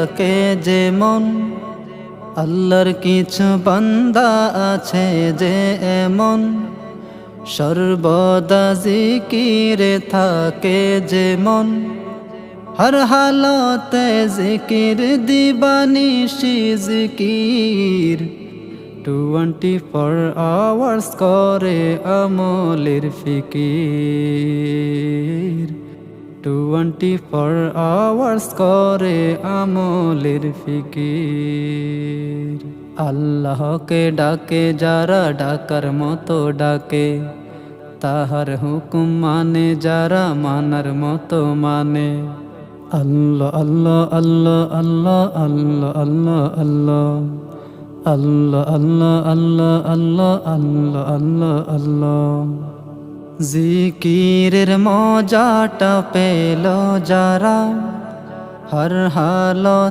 থাকে যে মন, আল্লাহর কিছু বান্দা আছে যে এমন, সর্বদা জিকিরে থাকে যে মন। হর হালতে জিকির দিবানিশি জিকির, 24 আওয়ার্স করে আমলের ফিকির, 24 আওয়ার্স করে আমলের ফিকির। আল্লাহকে ডাকে যারা ডাকার মতো ডাকে, তাহার হুকুম মানে যারা মানার মতো মানে। আল্লাহ আল্লাহ আল্লাহ আল্লাহ আল্লাহ আল্লাহ আল্লাহ আল্লাহ আল্লাহ আল্লাহ আল্লাহ আল্লাহ আল্লাহ। জিকিরের মজাটা পেল যারা, হর হালত